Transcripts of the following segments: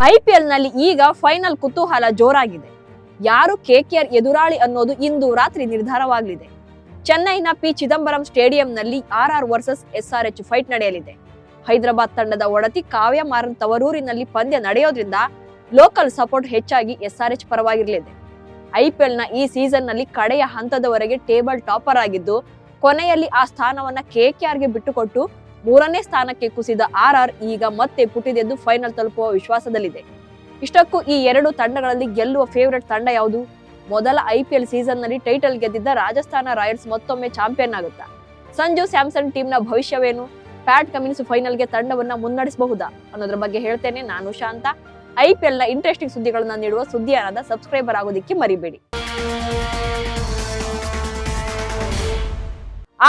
IPL ನಲ್ಲಿ ಈಗ final ಕುತೂಹಲ ಜೋರಾಗಿದೆ. ಯಾರು KKR ಎದುರಾಳಿ ಅನ್ನೋದು ಇಂದು ರಾತ್ರಿ ನಿರ್ಧಾರವಾಗಲಿದೆ. ಚೆನ್ನೈನ ಪಿ ಚಿದಂಬರಂ ಸ್ಟೇಡಿಯಂನಲ್ಲಿ RR ವರ್ಸಸ್ SRH ಫೈಟ್ ನಡೆಯಲಿದೆ. ಹೈದರಾಬಾದ್ ತಂಡದ ಒಡತಿ ಕಾವ್ಯ ಮಾರನ್ ತವರೂರಿನಲ್ಲಿ ಪಂದ್ಯ ನಡೆಯೋದ್ರಿಂದ ಲೋಕಲ್ ಸಪೋರ್ಟ್ ಹೆಚ್ಚಾಗಿ SRH ಪರವಾಗಿರಲಿದೆ. IPL ನ ಈ ಸೀಸನ್ ನಲ್ಲಿ ಕಡೆಯ ಹಂತದವರೆಗೆ ಟೇಬಲ್ ಟಾಪರ್ ಆಗಿದ್ದು, ಕೊನೆಯಲ್ಲಿ ಆ ಸ್ಥಾನವನ್ನ KKRಗೆ ಬಿಟ್ಟುಕೊಟ್ಟು ಮೂರನೇ ಸ್ಥಾನಕ್ಕೆ ಕುಸಿದ RR ಈಗ ಮತ್ತೆ ಪುಟಿದೆದ್ದು ಫೈನಲ್ ತಲುಪುವ ವಿಶ್ವಾಸದಲ್ಲಿದೆ. ಇಷ್ಟಕ್ಕೂ ಈ ಎರಡು ತಂಡಗಳಲ್ಲಿ ಗೆಲ್ಲುವ ಫೇವರೇಟ್ ತಂಡ ಯಾವುದು? ಮೊದಲ IPL ಸೀಸನ್ ನಲ್ಲಿ ಟೈಟಲ್ ಗೆದ್ದಿದ್ದ ರಾಜಸ್ಥಾನ ರಾಯಲ್ಸ್ ಮತ್ತೊಮ್ಮೆ ಚಾಂಪಿಯನ್ ಆಗುತ್ತಾ? ಸಂಜು ಸ್ಯಾಮ್ಸನ್ ಟೀಮ್ ನ ಭವಿಷ್ಯವೇನು? ಪ್ಯಾಟ್ ಕಮಿನ್ಸ್ ಫೈನಲ್ಗೆ ತಂಡವನ್ನ ಮುನ್ನಡೆಸಬಹುದಾ ಅನ್ನೋದ್ರ ಬಗ್ಗೆ ಹೇಳ್ತೇನೆ. ನಾನು ಶಾಂತ. IPL ನ ಇಂಟ್ರೆಸ್ಟಿಂಗ್ ಸುದ್ದಿಗಳನ್ನ ನೀಡುವ ಸುದ್ದಿಯಾನದ ಸಬ್ಸ್ಕ್ರೈಬರ್ ಆಗೋದಿಕ್ಕೆ ಮರಿಬೇಡಿ.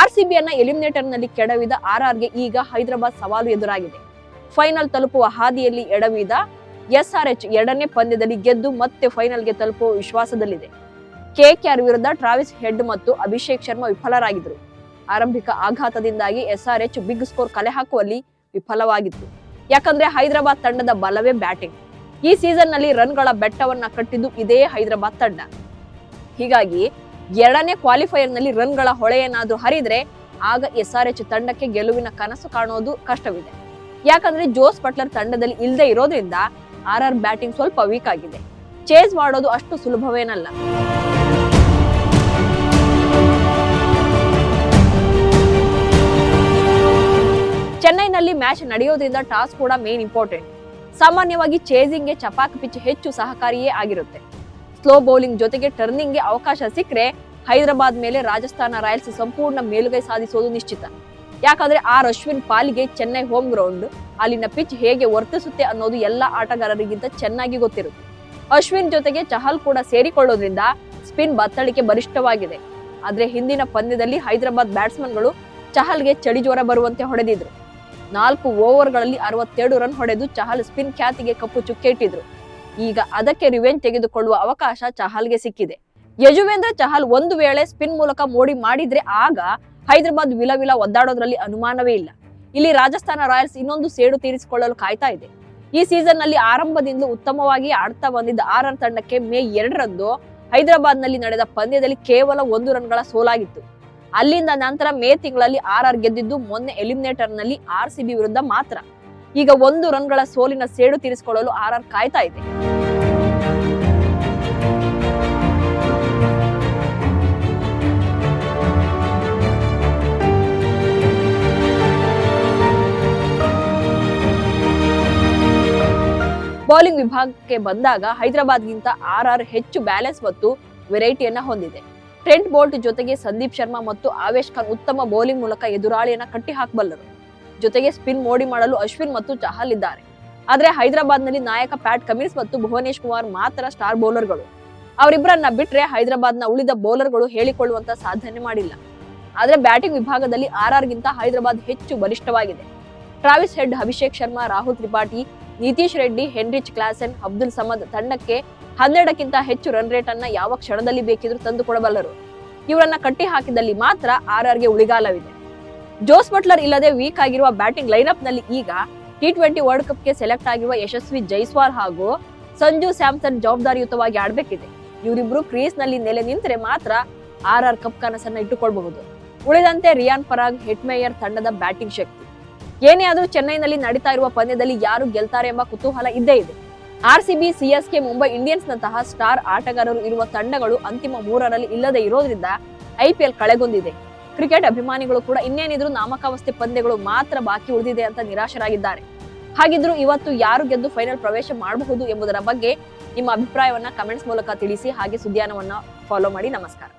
RCB ಯನ್ನ ಎಲಿಮಿನೇಟರ್ ನಲ್ಲಿ ಕೆಡವಿದ RRಗೆ ಈಗ ಹೈದರಾಬಾದ್ ಸವಾಲು ಎದುರಾಗಿದೆ. ಫೈನಲ್ ತಲುಪುವ ಹಾದಿಯಲ್ಲಿ ಎಡವಿದ SRH ಎರಡನೇ ಪಂದ್ಯದಲ್ಲಿ ಗೆದ್ದು ಮತ್ತೆ ಫೈನಲ್ಗೆ ತಲುಪುವ ವಿಶ್ವಾಸದಲ್ಲಿದೆ. KKR ವಿರುದ್ಧ ಟ್ರಾವಿಸ್ ಹೆಡ್ ಮತ್ತು ಅಭಿಷೇಕ್ ಶರ್ಮಾ ವಿಫಲರಾಗಿದ್ದರು. ಆರಂಭಿಕ ಆಘಾತದಿಂದಾಗಿ SRH ಬಿಗ್ ಸ್ಕೋರ್ ಕಲೆ ಹಾಕುವಲ್ಲಿ ವಿಫಲವಾಗಿತ್ತು. ಯಾಕಂದ್ರೆ ಹೈದರಾಬಾದ್ ತಂಡದ ಬಲವೇ ಬ್ಯಾಟಿಂಗ್. ಈ ಸೀಸನ್ ನಲ್ಲಿ ರನ್ಗಳ ಬೆಟ್ಟವನ್ನ ಕಟ್ಟಿದ್ದು ಇದೇ ಹೈದರಾಬಾದ್ ತಂಡ. ಹೀಗಾಗಿ ಎರಡನೇ ಕ್ವಾಲಿಫೈಯರ್ ನಲ್ಲಿ ರನ್ಗಳ ಹೊಳೆಯೇನಾದ್ರೂ ಹರಿದ್ರೆ ಆಗ SRH ತಂಡಕ್ಕೆ ಗೆಲುವಿನ ಕನಸು ಕಾಣೋದು ಕಷ್ಟವಿದೆ. ಯಾಕಂದ್ರೆ ಜೋಸ್ ಬಟ್ಲರ್ ತಂಡದಲ್ಲಿ ಇಲ್ಲದೆ ಇರೋದ್ರಿಂದ RR ಬ್ಯಾಟಿಂಗ್ ಸ್ವಲ್ಪ ವೀಕ್ ಆಗಿದೆ. ಚೇಸ್ ಮಾಡೋದು ಅಷ್ಟು ಸುಲಭವೇನಲ್ಲ. ಚೆನ್ನೈನಲ್ಲಿ ಮ್ಯಾಚ್ ನಡೆಯೋದ್ರಿಂದ ಟಾಸ್ ಕೂಡ ಮೇನ್ ಇಂಪಾರ್ಟೆಂಟ್. ಸಾಮಾನ್ಯವಾಗಿ ಚೇಸಿಂಗ್ಗೆ ಚಪಾಕ್ ಪಿಚ್ ಹೆಚ್ಚು ಸಹಕಾರಿಯೇ ಆಗಿರುತ್ತೆ. ಸ್ಲೋ ಬೌಲಿಂಗ್ ಜೊತೆಗೆ ಟರ್ನಿಂಗ್ಗೆ ಅವಕಾಶ ಸಿಕ್ಕರೆ ಹೈದರಾಬಾದ್ ಮೇಲೆ ರಾಜಸ್ಥಾನ ರಾಯಲ್ಸ್ ಸಂಪೂರ್ಣ ಮೇಲುಗೈ ಸಾಧಿಸೋದು ನಿಶ್ಚಿತ. ಯಾಕಂದ್ರೆ ಅಶ್ವಿನ್ ಪಾಲಿಗೆ ಚೆನ್ನೈ ಹೋಮ್ ಗ್ರೌಂಡ್, ಅಲ್ಲಿನ ಪಿಚ್ ಹೇಗೆ ವರ್ತಿಸುತ್ತೆ ಅನ್ನೋದು ಎಲ್ಲ ಆಟಗಾರರಿಗಿಂತ ಚೆನ್ನಾಗಿ ಗೊತ್ತಿರುತ್ತೆ. ಅಶ್ವಿನ್ ಜೊತೆಗೆ ಚಹಲ್ ಕೂಡ ಸೇರಿಕೊಳ್ಳೋದ್ರಿಂದ ಸ್ಪಿನ್ ಬತ್ತಳಿಕೆ ಬಲಿಷ್ಠವಾಗಿದೆ. ಆದ್ರೆ ಹಿಂದಿನ ಪಂದ್ಯದಲ್ಲಿ ಹೈದರಾಬಾದ್ ಬ್ಯಾಟ್ಸ್ಮನ್ಗಳು ಚಹಲ್ಗೆ ಚಳಿ ಜ್ವರ ಬರುವಂತೆ ಹೊಡೆದಿದ್ರು. 4 ಓವರ್ಗಳಲ್ಲಿ 62 ರನ್ ಹೊಡೆದು ಚಹಲ್ ಸ್ಪಿನ್ ಖ್ಯಾತಿಗೆ ಕಪ್ಪು ಚುಕ್ಕೆ ಇಟ್ಟಿದ್ರು. ಈಗ ಅದಕ್ಕೆ ರಿವೆಂಜ್ ತೆಗೆದುಕೊಳ್ಳುವ ಅವಕಾಶ ಚಹಲ್ಗೆ ಸಿಕ್ಕಿದೆ. ಯಜುವೇಂದ್ರ ಚಹಲ್ ಒಂದು ವೇಳೆ ಸ್ಪಿನ್ ಮೂಲಕ ಮೋಡಿ ಮಾಡಿದ್ರೆ ಆಗ ಹೈದರಾಬಾದ್ ವಿಲವಿಲ ಒದ್ದಾಡೋದ್ರಲ್ಲಿ ಅನುಮಾನವೇ ಇಲ್ಲ. ಇಲ್ಲಿ ರಾಜಸ್ಥಾನ ರಾಯಲ್ಸ್ ಇನ್ನೊಂದು ಸೇಡು ತೀರಿಸಿಕೊಳ್ಳಲು ಕಾಯ್ತಾ ಇದೆ. ಈ ಸೀಸನ್ ನಲ್ಲಿ ಆರಂಭದಿಂದ ಉತ್ತಮವಾಗಿ ಆಡ್ತಾ ಬಂದಿದ್ದ RR ತಂಡಕ್ಕೆ ಮೇ 2ರಂದು ಹೈದರಾಬಾದ್ ನಲ್ಲಿ ನಡೆದ ಪಂದ್ಯದಲ್ಲಿ ಕೇವಲ 1 ರನ್ಗಳ ಸೋಲಾಗಿತ್ತು. ಅಲ್ಲಿಂದ ನಂತರ ಮೇ ತಿಂಗಳಲ್ಲಿ RR ಗೆದ್ದಿದ್ದು ಮೊನ್ನೆ ಎಲಿಮಿನೇಟರ್ ನಲ್ಲಿ RCB ವಿರುದ್ಧ ಮಾತ್ರ. ಈಗ 1 ರನ್ಗಳ ಸೋಲಿನ ಸೇಡು ತೀರಿಸಿಕೊಳ್ಳಲು RR ಕಾಯ್ತಾ ಇದೆ. ಬೌಲಿಂಗ್ ವಿಭಾಗಕ್ಕೆ ಬಂದಾಗ ಹೈದರಾಬಾದ್ಗಿಂತ RR ಹೆಚ್ಚು ಬ್ಯಾಲೆನ್ಸ್ ಮತ್ತು ವೆರೈಟಿಯನ್ನ ಹೊಂದಿದೆ. ಟ್ರೆಂಟ್ ಬೋಲ್ಟ್ ಜೊತೆಗೆ ಸಂದೀಪ್ ಶರ್ಮಾ ಮತ್ತು ಆವೇಶ್ ಖಾನ್ ಉತ್ತಮ ಬೌಲಿಂಗ್ ಮೂಲಕ ಎದುರಾಳಿಯನ್ನ ಕಟ್ಟಿ ಹಾಕಬಲ್ಲರು. ಜೊತೆಗೆ ಸ್ಪಿನ್ ಮೋಡಿ ಮಾಡಲು ಅಶ್ವಿನ್ ಮತ್ತು ಚಹಲ್ ಇದ್ದಾರೆ. ಆದ್ರೆ ಹೈದರಾಬಾದ್ ನಲ್ಲಿ ನಾಯಕ ಪ್ಯಾಟ್ ಕಮಿನ್ಸ್ ಮತ್ತು ಭುವನೇಶ್ ಕುಮಾರ್ ಮಾತ್ರ ಸ್ಟಾರ್ ಬೌಲರ್ಗಳು. ಅವರಿಬ್ಬರನ್ನ ಬಿಟ್ರೆ ಹೈದರಾಬಾದ್ ನ ಉಳಿದ ಬೌಲರ್ಗಳು ಹೇಳಿಕೊಳ್ಳುವಂತ ಸಾಧನೆ ಮಾಡಿಲ್ಲ. ಆದ್ರೆ ಬ್ಯಾಟಿಂಗ್ ವಿಭಾಗದಲ್ಲಿ RR ಗಿಂತ ಹೈದರಾಬಾದ್ ಹೆಚ್ಚು ಬಲಿಷ್ಠವಾಗಿದೆ. Travis Head, Abhishek Sharma, Rahul Tripathi, Nitish Reddy, Heinrich Klaasen, Abdul Samad ತಂಡಕ್ಕೆ 12ಕ್ಕಿಂತ ಹೆಚ್ಚು ರನ್ ರೇಟ್ ಅನ್ನ ಯಾವ ಕ್ಷಣದಲ್ಲಿ ಬೇಕಿದ್ರೂ ತಂದು ಕೊಡಬಲ್ಲರು. ಇವರನ್ನ ಕಟ್ಟಿ ಹಾಕಿದಲ್ಲಿ ಮಾತ್ರ RRಗೆ ಉಳಿಗಾಲವಿದೆ. ಜೋಸ್ ಬಟ್ಲರ್ ಇಲ್ಲದೆ ವೀಕ್ ಆಗಿರುವ ಬ್ಯಾಟಿಂಗ್ ಲೈನ್ಅಪ್ ನಲ್ಲಿ ಈಗ T20 ವರ್ಲ್ಡ್ ಕಪ್ ಗೆ ಸೆಲೆಕ್ಟ್ ಆಗಿರುವ ಯಶಸ್ವಿ ಜೈಸ್ವಾಲ್ ಹಾಗೂ ಸಂಜು ಸ್ಯಾಮ್ಸನ್ ಜವಾಬ್ದಾರಿಯುತವಾಗಿ ಆಡ್ಬೇಕಿದೆ. ಇವರಿಬ್ರು ಕ್ರೀಸ್ ನಲ್ಲಿ ನೆಲೆ ನಿಂತರೆ ಮಾತ್ರ RR ಕಪ್ ಕನಸನ್ನ ಇಟ್ಟುಕೊಳ್ಬಹುದು. ಉಳಿದಂತೆ ರಿಯಾನ್ ಪರಾಗ್, ಹೆಟ್ಮೇಯರ್ ತಂಡದ ಬ್ಯಾಟಿಂಗ್ ಶಕ್ತಿ. ಏನೇ ಆದ್ರೂ ಚೆನ್ನೈನಲ್ಲಿ ನಡೀತಾ ಇರುವ ಪಂದ್ಯದಲ್ಲಿ ಯಾರು ಗೆಲ್ತಾರೆ ಎಂಬ ಕುತೂಹಲ ಇದ್ದೇ ಇದೆ. RCB, CSK, ಮುಂಬೈ ಇಂಡಿಯನ್ಸ್ ನಂತಹ ಸ್ಟಾರ್ ಆಟಗಾರರು ಇರುವ ತಂಡಗಳು ಅಂತಿಮ 3ರಲ್ಲಿ ಇಲ್ಲದೆ ಇರೋದ್ರಿಂದ IPL ಕಳೆಗೊಂಡಿದೆ. ಕ್ರಿಕೆಟ್ ಅಭಿಮಾನಿಗಳು ಕೂಡ ಇನ್ನೇನಿದ್ರು ನಾಮಕಾವಸ್ಥೆ ಪಂದ್ಯಗಳು ಮಾತ್ರ ಬಾಕಿ ಉಳಿದಿದೆ ಅಂತ ನಿರಾಶರಾಗಿದ್ದಾರೆ. ಹಾಗಿದ್ರು ಇವತ್ತು ಯಾರು ಗೆದ್ದು ಫೈನಲ್ ಪ್ರವೇಶ ಮಾಡಬಹುದು ಎಂಬುದರ ಬಗ್ಗೆ ನಿಮ್ಮ ಅಭಿಪ್ರಾಯವನ್ನ ಕಮೆಂಟ್ಸ್ ಮೂಲಕ ತಿಳಿಸಿ. ಹಾಗೆ ಸುದ್ದಿಯಾನವನ್ನ ಫಾಲೋ ಮಾಡಿ. ನಮಸ್ಕಾರ.